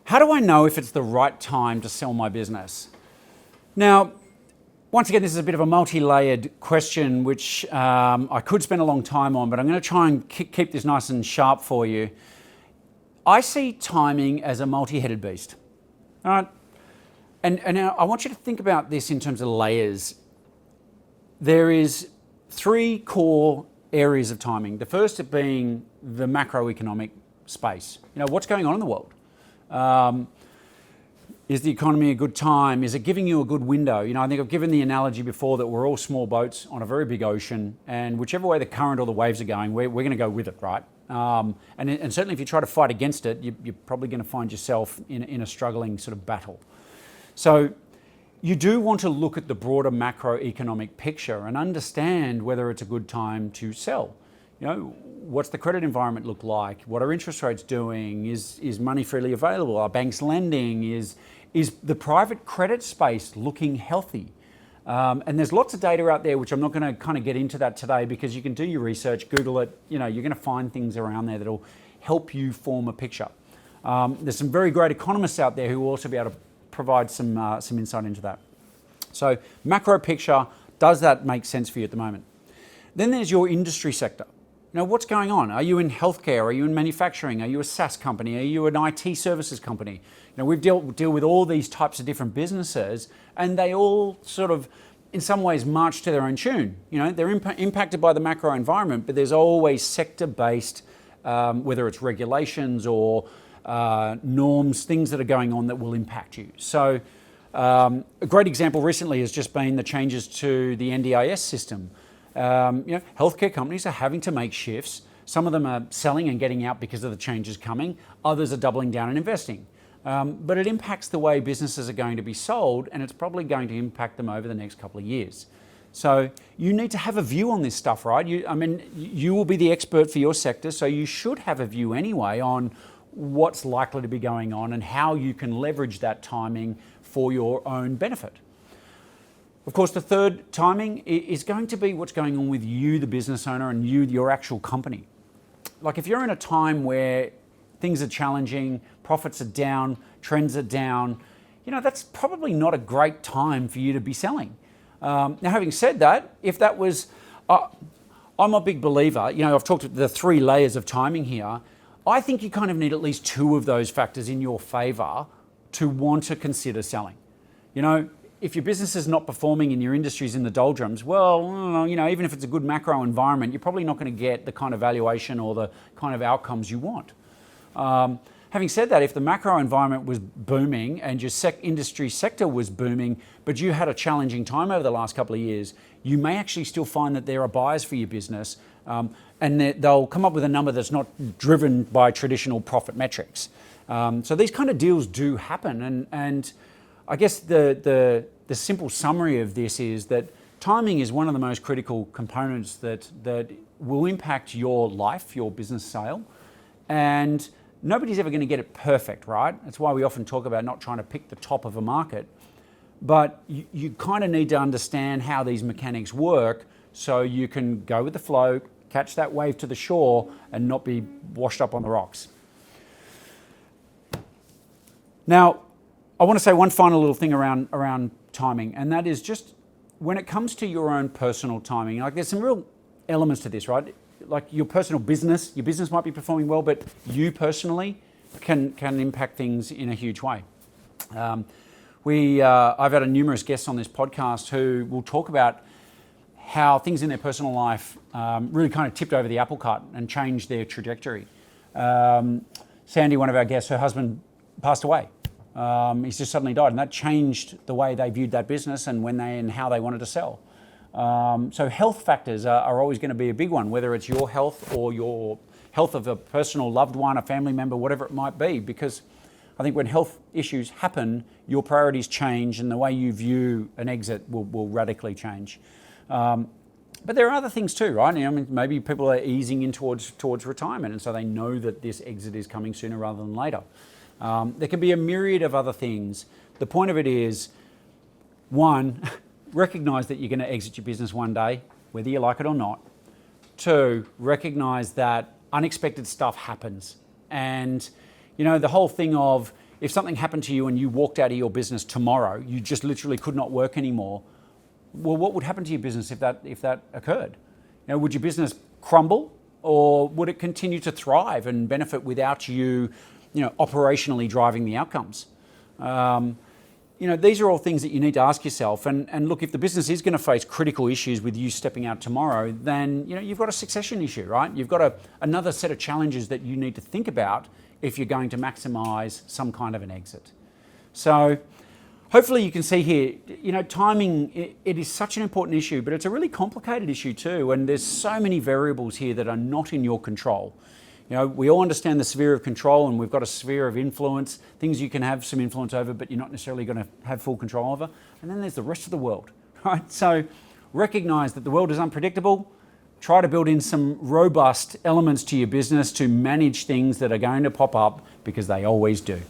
How do I know if it's the right time to sell my business? Now, once again, this is a bit of a multi-layered question, which I could spend a long time on, but I'm going to try and keep this nice and sharp for you. I see timing as a multi-headed beast. All right? And now I want you to think about this in terms of layers. There is three core areas of timing. The first being the macroeconomic space. What's going on in the world? Is the economy a good time? Is it giving you a good window? I think I've given the analogy before that we're all small boats on a very big ocean, and whichever way the current or the waves are going, we're going to go with it, right? And certainly if you try to fight against it, you're probably going to find yourself in a struggling sort of battle. So you do want to look at the broader macroeconomic picture and understand whether it's a good time to sell. What's the credit environment look like? What are interest rates doing? Is money freely available? Are banks lending? Is the private credit space looking healthy? And there's lots of data out there, which I'm not going to kind of get into that today, because you can do your research, Google it. You're going to find things around there that'll help you form a picture. There's some very great economists out there who will also be able to provide some insight into that. So macro picture, does that make sense for you at the moment? Then there's your industry sector. What's going on? Are you in healthcare? Are you in manufacturing? Are you a SaaS company? Are you an IT services company? We deal with all these types of different businesses, and they all sort of, in some ways, march to their own tune. They're impacted by the macro environment, but there's always sector-based, whether it's regulations or norms, things that are going on that will impact you. So a great example recently has just been the changes to the NDIS system. Healthcare companies are having to make shifts. Some of them are selling and getting out because of the changes coming. Others are doubling down and investing. But it impacts the way businesses are going to be sold, and it's probably going to impact them over the next couple of years. So you need to have a view on this stuff, right? You will be the expert for your sector, so you should have a view anyway on what's likely to be going on and how you can leverage that timing for your own benefit. Of course, the third timing is going to be what's going on with you, the business owner, and you, your actual company. Like if you're in a time where things are challenging, profits are down, trends are down, that's probably not a great time for you to be selling. Now, having said that, if that was, I'm a big believer, I've talked about the three layers of timing here. I think you kind of need at least two of those factors in your favor to want to consider selling. If your business is not performing and your industry's in the doldrums, well, even if it's a good macro environment, you're probably not going to get the kind of valuation or the kind of outcomes you want. Having said that, if the macro environment was booming and your industry sector was booming, but you had a challenging time over the last couple of years, you may actually still find that there are buyers for your business, and they'll come up with a number that's not driven by traditional profit metrics. So these kind of deals do happen, and I guess the simple summary of this is that timing is one of the most critical components that will impact your life, your business sale, and nobody's ever going to get it perfect, right? That's why we often talk about not trying to pick the top of a market, but you kind of need to understand how these mechanics work so you can go with the flow, catch that wave to the shore, and not be washed up on the rocks. Now, I want to say one final little thing around timing, and that is just when it comes to your own personal timing, like there's some real elements to this, right? Like your personal business, your business might be performing well, but you personally can impact things in a huge way. I've had numerous guests on this podcast who will talk about how things in their personal life really kind of tipped over the apple cart and changed their trajectory. Sandy, one of our guests, her husband passed away. He's just suddenly died, and that changed the way they viewed that business and how they wanted to sell. So health factors are always going to be a big one, whether it's your health or your health of a personal loved one, a family member, whatever it might be, because I think when health issues happen, your priorities change and the way you view an exit will radically change. But there are other things too, right? Maybe people are easing in towards retirement, and so they know that this exit is coming sooner rather than later. There can be a myriad of other things. The point of it is, one, recognize that you're going to exit your business one day, whether you like it or not. Two, recognize that unexpected stuff happens. And, the whole thing of if something happened to you and you walked out of your business tomorrow, you just literally could not work anymore, well, what would happen to your business if that occurred? Would your business crumble, or would it continue to thrive and benefit without you, operationally driving the outcomes? These are all things that you need to ask yourself. And look, if the business is going to face critical issues with you stepping out tomorrow, then you've got a succession issue, right? You've got another set of challenges that you need to think about if you're going to maximize some kind of an exit. So hopefully you can see here, timing, it is such an important issue, but it's a really complicated issue too. And there's so many variables here that are not in your control. We all understand the sphere of control, and we've got a sphere of influence, things you can have some influence over, but you're not necessarily going to have full control over. And then there's the rest of the world, right? So recognize that the world is unpredictable. Try to build in some robust elements to your business to manage things that are going to pop up, because they always do.